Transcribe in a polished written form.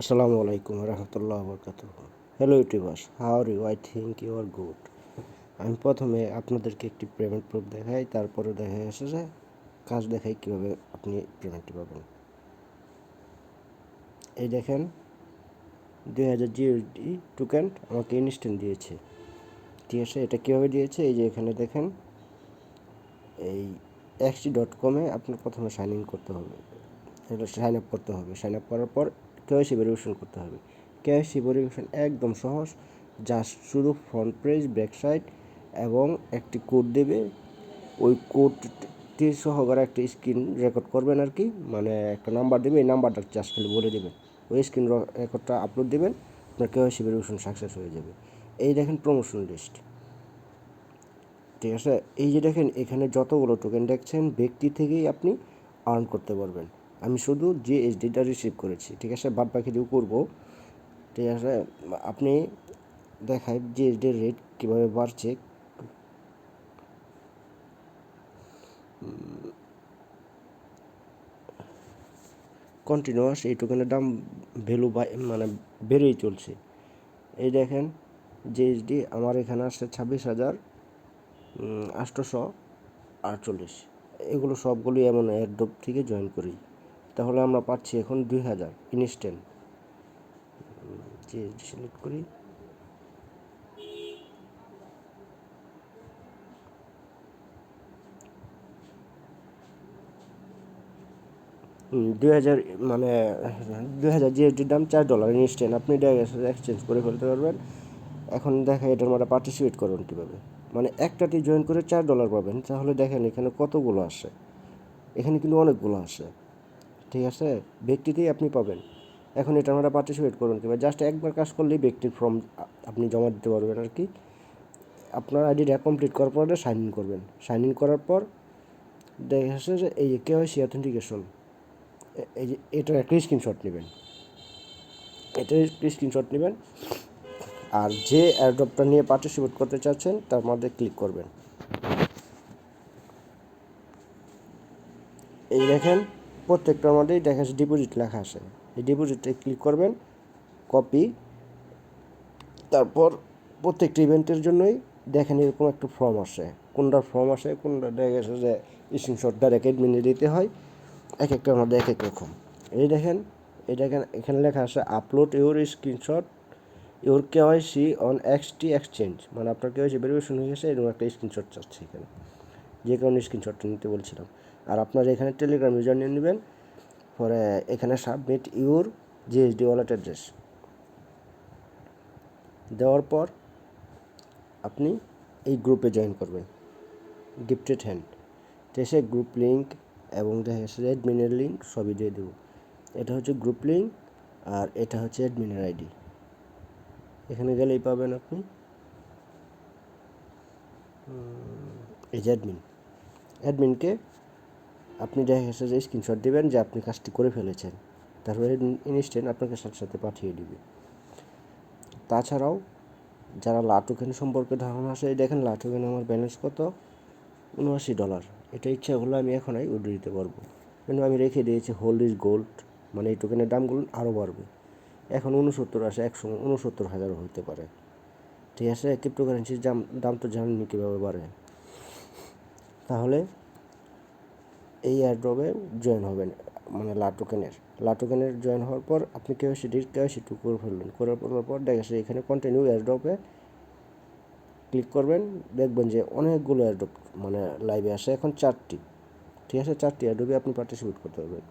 Assalamu alaikum warahmatullahi wabarakatuh. Hello YouTubers, how are you? I think you are good. আমি প্রথমে আপনাদেরকে একটি payment proof দেখাই, তারপরে দেখা গেছে যে কাজ দেখাই কীভাবে আপনি পেমেন্টটি পাবেন। এই দেখেন 2000 জিএসডি টোকেন আমাকে ইনস্ট্যান্ট দিয়েছে। ঠিক আছে, এটা কীভাবে দিয়েছে? এই যে এখানে দেখেন, এই XT.com-এ আপনার প্রথমে সাইন ইন করতে হবে, এটা সাইন আপ করতে হবে। সাইন আপ করার পর কেওয়াইসি ভেরিফিকেশন করতে হবে। কেওয়াইসি ভেরিফিকেশন একদম সহজ, জাস্ট শুধু ফ্রন্ট পেজ, ব্যাক সাইড এবং একটি কোড দেবে। ওই কোডটি সহকারে একটা স্ক্রিন রেকর্ড করবেন আর কি, মানে একটা নাম্বার দেবে, এই নাম্বারটা জাস্ট খালি বলে দেবেন, ওই স্ক্রিন রেকর্ডটা আপলোড দেবেন, আপনার কেওয়াইসি ভেরিফিকেশন সাকসেস হয়ে যাবে। এই দেখেন প্রমোশন লিস্ট, ঠিক আছে। এই যে দেখেন এখানে যতগুলো টোকেন দেখছেন ব্যক্তি থেকেই আপনি আর্ন করতে পারবেন। আমি শুধু জিএসডিটা রিসিভ করেছি, ঠিক আছে, বাদ বাকি দিয়ে করবো, ঠিক আছে। আপনি দেখায় জিএসডির রেট কীভাবে বাড়ছে। কন্টিনিউয়াস এই টোকেনের দাম ভ্যালু মানে বেড়েই চলছে। এই দেখেন জিএসডি আমার এখানে আসছে 26,848। এগুলো সবগুলোই এমন এয়ারড্রপ থেকে জয়েন করি। তাহলে আমরা পাচ্ছি এখন 2000 ইনস্ট্যান্ট। জিএসডি সিলেক্ট করি, মানে 2000 জিএসডির দাম $4 ইনস্ট্যান্ট। আপনি এক্সচেঞ্জ করে ফেলতে পারবেন। এখন দেখেন এটার মধ্যে পার্টিসিপেট করবেন কীভাবে, মানে একটাতে জয়েন করে $4 পাবেন। তাহলে দেখেন এখানে কতগুলো আসে, এখানে কিন্তু অনেকগুলো আসে, ঠিক আছে, ব্যক্তিতেই আপনি পাবেন। এখন এটার মধ্যে পার্টিসিপেট করবেন কীভাবে? জাস্ট একবার কাজ করলেই ব্যক্তির ফর্ম আপনি জমা দিতে পারবেন আর কি। আপনার আইডিটা কমপ্লিট করার পরে সাইন ইন করবেন। সাইন ইন করার পর দেখা যাচ্ছে যে এই যে কেওয়াইসি অথেন্টিকেশন, এই যে এটার একটা স্ক্রিনশট নেবেন, এটার স্ক্রিনশট নেবেন, আর যে এয়ারড্রপটা নিয়ে পার্টিসিপেট করতে চাচ্ছেন তার মধ্যে ক্লিক করবেন। এই দেখেন প্রত্যেকটার মধ্যেই দেখা যাচ্ছে ডিপোজিট লেখা আছে, এই ডিপোজিটে ক্লিক করবেন, কপি। তারপর প্রত্যেকটা ইভেন্টের জন্যই দেখেন এরকম একটা ফর্ম আসে, কোনটার ফর্ম আসে, কোনটা দেখা গেছে যে স্ক্রিনশট ডাইরেক্ট অ্যাডমিনে দিতে হয়, এক একটার মধ্যে এক এক রকম। এই দেখেন এখানে লেখা আছে upload your screenshot your KYC on XT exchange, মানে আপনার কেওয়াইসি ভেরিফিকেশন হয়ে গেছে, এরকম একটা স্ক্রিনশট চাচ্ছে এখানে, যে কারণে স্ক্রিনশটটা নিতে বলছিলাম। আর আপনার এখানে টেলিগ্রাম ইউজার নিয়ে নেবেন, পরে এখানে submit your GSD wallet address দেওয়ার পর আপনি এই গ্রুপে জয়েন করবেন, গিফটেড হ্যান্ড টেসে গ্রুপ লিঙ্ক এবং দেখা যাচ্ছে অ্যাডমিনের লিঙ্ক সবই দিয়ে দেবো। এটা হচ্ছে গ্রুপ লিঙ্ক আর এটা হচ্ছে অ্যাডমিনের আইডি। এখানে গেলেই পাবেন আপনি এই যে অ্যাডমিনকে আপনি দেখা গেছে যে স্ক্রিনশট দেবেন যে আপনি কাজটি করে ফেলেছেন, তারপরে ইনস্ট্যান্ট আপনাকে সাথে সাথে পাঠিয়ে দিবে। তাছাড়াও যারা লাটোকেন সম্পর্কে ধারণা আছে, দেখেন লাটোকেন আমার ব্যালেন্স কত, $79। এটা ইচ্ছা হলো আমি এখনই উইথড্র দিতে পারবো, কিন্তু আমি রেখে দিয়েছি হোল্ড ইজ গোল্ড, মানে এই টোকেনের দামগুলো আরও বাড়বে। এখন 69 আসে, 169,000 হতে পারে, ঠিক আছে। ক্রিপ্টোকারেন্সির দাম তো জানেননি কীভাবে বাড়ে। তাহলে এই এয়ারড্রপে জয়েন হবেন, মানে লাটোকেনের জয়েন হওয়ার পর আপনি কেওয়াইসি টু করে ফেলবেন, করার পর দেখা যাচ্ছে এখানে কন্টিনিউ এয়ারড্রপে ক্লিক করবেন, দেখবেন যে অনেকগুলো এয়ারড্রপ মানে লাইভে আসে এখন 4টি, ঠিক আছে, 4টি এয়ারড্রপে আপনি পার্টিসিপেট করতে পারবেন।